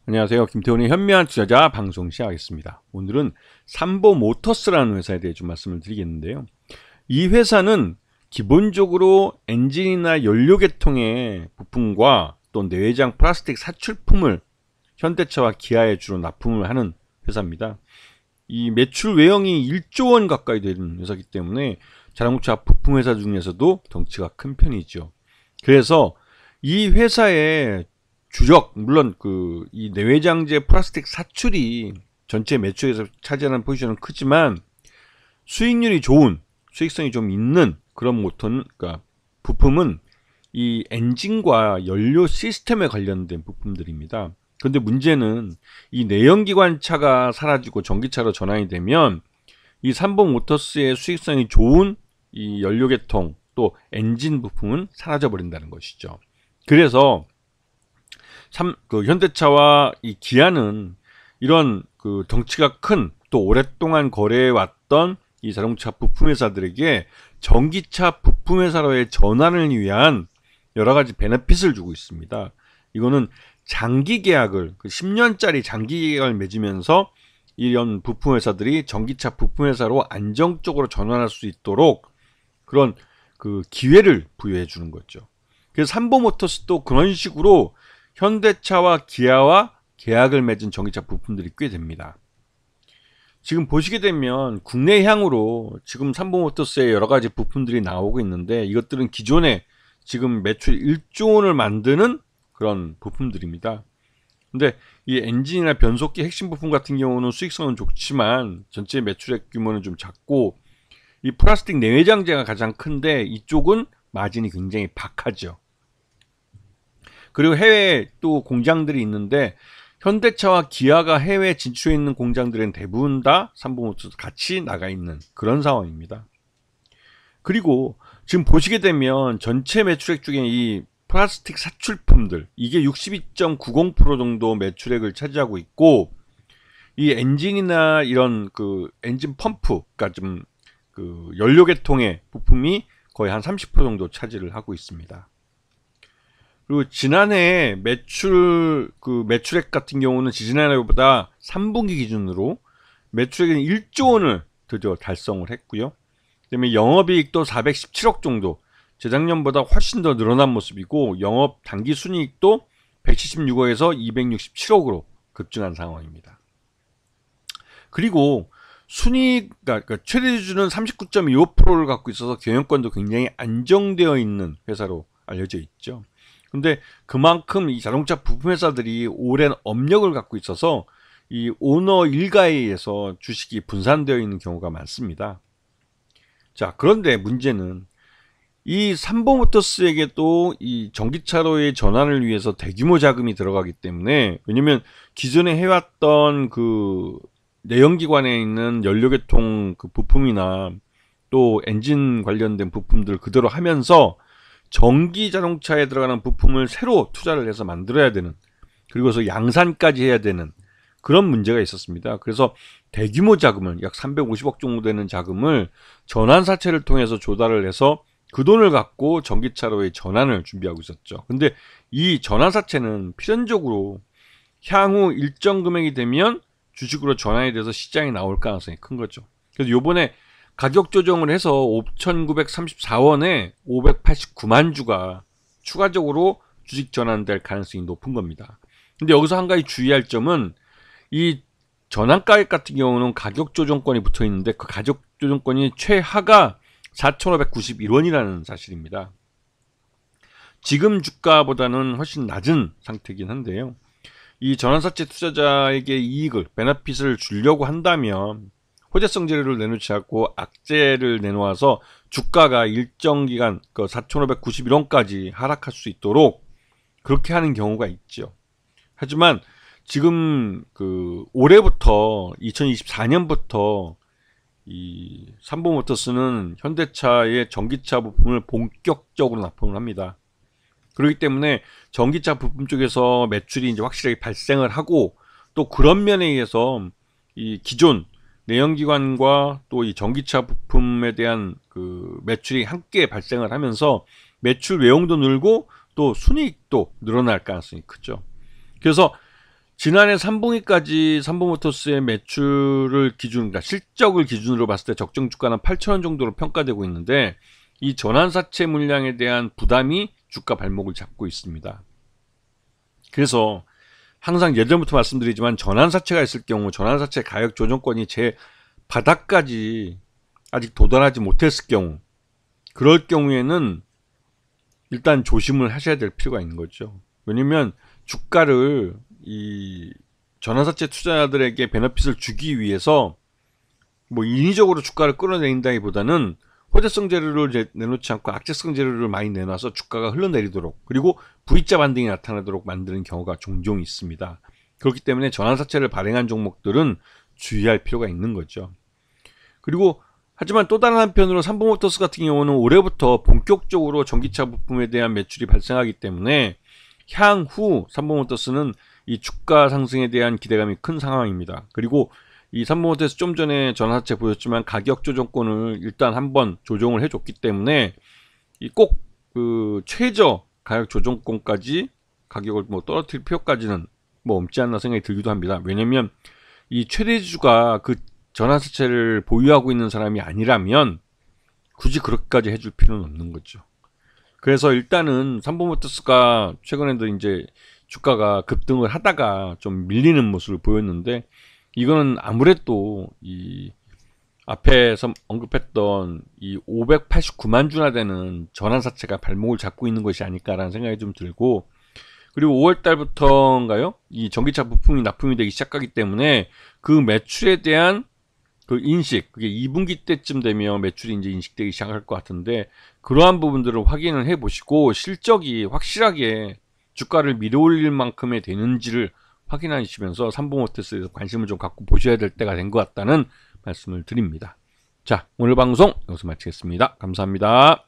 안녕하세요. 김태훈의 현명한 투자자 방송 시작하겠습니다. 오늘은 삼보모터스라는 회사에 대해 좀 말씀을 드리겠는데요. 이 회사는 기본적으로 엔진이나 연료계통의 부품과 또 내외장 플라스틱 사출품을 현대차와 기아에 주로 납품을 하는 회사입니다. 이 매출 외형이 1조 원 가까이 되는 회사이기 때문에 자동차 부품 회사 중에서도 덩치가 큰 편이죠. 그래서 이 회사의 주력, 물론 이 내외장재 플라스틱 사출이 전체 매출에서 차지하는 포지션은 크지만 수익률이 좋은, 수익성이 좀 있는 그런 모터는, 그러니까 부품은 이 엔진과 연료 시스템에 관련된 부품들입니다. 그런데 문제는 이 내연기관차가 사라지고 전기차로 전환이 되면 이 삼보모터스의 수익성이 좋은 이 연료계통 또 엔진 부품은 사라져 버린다는 것이죠. 그래서 현대차와 이 기아는 이런 덩치가 큰 또 오랫동안 거래해 왔던 이 자동차 부품 회사들에게 전기차 부품 회사로의 전환을 위한 여러 가지 베네핏을 주고 있습니다. 이거는 장기 계약을 10년짜리 장기 계약을 맺으면서 이런 부품 회사들이 전기차 부품 회사로 안정적으로 전환할 수 있도록 그런 기회를 부여해 주는 거죠. 그래서 삼보모터스도 그런 식으로 현대차와 기아와 계약을 맺은 전기차 부품들이 꽤 됩니다. 지금 보시게 되면 국내향으로 지금 삼보모터스의 여러 가지 부품들이 나오고 있는데 이것들은 기존에 지금 매출 1조 원을 만드는 그런 부품들입니다. 근데 이 엔진이나 변속기 핵심 부품 같은 경우는 수익성은 좋지만 전체 매출액 규모는 좀 작고 이 플라스틱 내외장재가 가장 큰데 이쪽은 마진이 굉장히 박하죠. 그리고 해외에 또 공장들이 있는데 현대차와 기아가 해외에 진출해 있는 공장들은 대부분 다 삼보모터스 같이 나가 있는 그런 상황입니다. 그리고 지금 보시게 되면 전체 매출액 중에 이 플라스틱 사출품들 이게 62.90% 정도 매출액을 차지하고 있고 이 엔진이나 이런 엔진 펌프, 그러니까 좀 연료계통의 부품이 거의 한 30% 정도 차지를 하고 있습니다. 그리고 지난해 매출액 같은 경우는 지지난해보다 3분기 기준으로 매출액은 1조 원을 드디어 달성을 했고요. 그다음에 영업이익도 417억 정도, 재작년보다 훨씬 더 늘어난 모습이고 영업 당기 순이익도 176억에서 267억으로 급증한 상황입니다. 그리고 순이익, 그러니까 최대 주주는 39.25%를 갖고 있어서 경영권도 굉장히 안정되어 있는 회사로 알려져 있죠. 근데 그만큼 이 자동차 부품 회사들이 오랜 업력을 갖고 있어서 이 오너 일가에 의해서 주식이 분산되어 있는 경우가 많습니다. 자, 그런데 문제는 이 삼보모터스에게도 이 전기차로의 전환을 위해서 대규모 자금이 들어가기 때문에, 왜냐면 기존에 해왔던 내연기관에 있는 연료계통 부품이나 또 엔진 관련된 부품들 그대로 하면서 전기 자동차에 들어가는 부품을 새로 투자를 해서 만들어야 되는, 그리고서 양산까지 해야 되는 그런 문제가 있었습니다. 그래서 대규모 자금을 약 350억 정도 되는 자금을 전환사채를 통해서 조달을 해서 그 돈을 갖고 전기차로의 전환을 준비하고 있었죠. 근데 이 전환사채는 필연적으로 향후 일정 금액이 되면 주식으로 전환이 돼서 시장에 나올 가능성이 큰 거죠. 그래서 요번에 가격 조정을 해서 5,934원에 589만 주가 추가적으로 주식 전환될 가능성이 높은 겁니다. 근데 여기서 한 가지 주의할 점은 이 전환가액 같은 경우는 가격 조정권이 붙어 있는데 그 가격 조정권이 최하가 4,591원이라는 사실입니다. 지금 주가보다는 훨씬 낮은 상태이긴 한데요. 이 전환사채 투자자에게 이익을, 베네핏을 주려고 한다면 호재성 재료를 내놓지 않고 악재를 내놓아서 주가가 일정 기간 4,591원까지 하락할 수 있도록 그렇게 하는 경우가 있죠. 하지만 지금 올해부터 2024년부터 이 삼보모터스는 현대차의 전기차 부품을 본격적으로 납품을 합니다. 그렇기 때문에 전기차 부품 쪽에서 매출이 이제 확실하게 발생을 하고, 또 그런 면에 의해서 이 기존 내연기관과 또 이 전기차 부품에 대한 매출이 함께 발생을 하면서 매출 외형도 늘고 또 순이익도 늘어날 가능성이 크죠. 그래서 지난해 3분기까지 삼보모터스의 매출을 그러니까 실적을 기준으로 봤을 때 적정 주가는 8,000원 정도로 평가되고 있는데 이 전환사채 물량에 대한 부담이 주가 발목을 잡고 있습니다. 그래서 항상 예전부터 말씀드리지만 전환사채가 있을 경우 전환사채 가격 조정권이 제 바닥까지 아직 도달하지 못했을 경우, 그럴 경우에는 일단 조심을 하셔야 될 필요가 있는 거죠. 왜냐면 주가를 이 전환사채 투자자들에게 베너핏을 주기 위해서 뭐 인위적으로 주가를 끌어내린다기보다는 호재성 재료를 내놓지 않고 악재성 재료를 많이 내놔서 주가가 흘러내리도록, 그리고 V자 반등이 나타나도록 만드는 경우가 종종 있습니다. 그렇기 때문에 전환사채를 발행한 종목들은 주의할 필요가 있는 거죠. 그리고 하지만 또 다른 한편으로 삼보모터스 같은 경우는 올해부터 본격적으로 전기차 부품에 대한 매출이 발생하기 때문에 향후 삼보모터스는 이 주가 상승에 대한 기대감이 큰 상황입니다. 그리고 이 삼보모터스 좀 전에 전환사채 보였지만 가격 조정권을 일단 한번 조정을 해줬기 때문에 꼭 그 최저 가격 조정권까지 가격을 뭐 떨어뜨릴 필요까지는 뭐 없지 않나 생각이 들기도 합니다. 왜냐면 이 최대주가 그 전환사채를 보유하고 있는 사람이 아니라면 굳이 그렇게까지 해줄 필요는 없는 거죠. 그래서 일단은 삼보모터스가 최근에도 이제 주가가 급등을 하다가 좀 밀리는 모습을 보였는데, 이거는 아무래도 이 앞에서 언급했던 이 589만 주나 되는 전환사채가 발목을 잡고 있는 것이 아닐까라는 생각이 좀 들고, 그리고 5월 달부터인가요? 이 전기차 부품이 납품이 되기 시작하기 때문에 그 매출에 대한 그 인식, 그게 2분기 때쯤 되면 매출이 이제 인식되기 시작할 것 같은데, 그러한 부분들을 확인을 해 보시고 실적이 확실하게 주가를 밀어올릴 만큼의 되는지를 확인하시면서 삼보모터스에서 관심을 좀 갖고 보셔야 될 때가 된 것 같다는 말씀을 드립니다. 자, 오늘 방송 여기서 마치겠습니다. 감사합니다.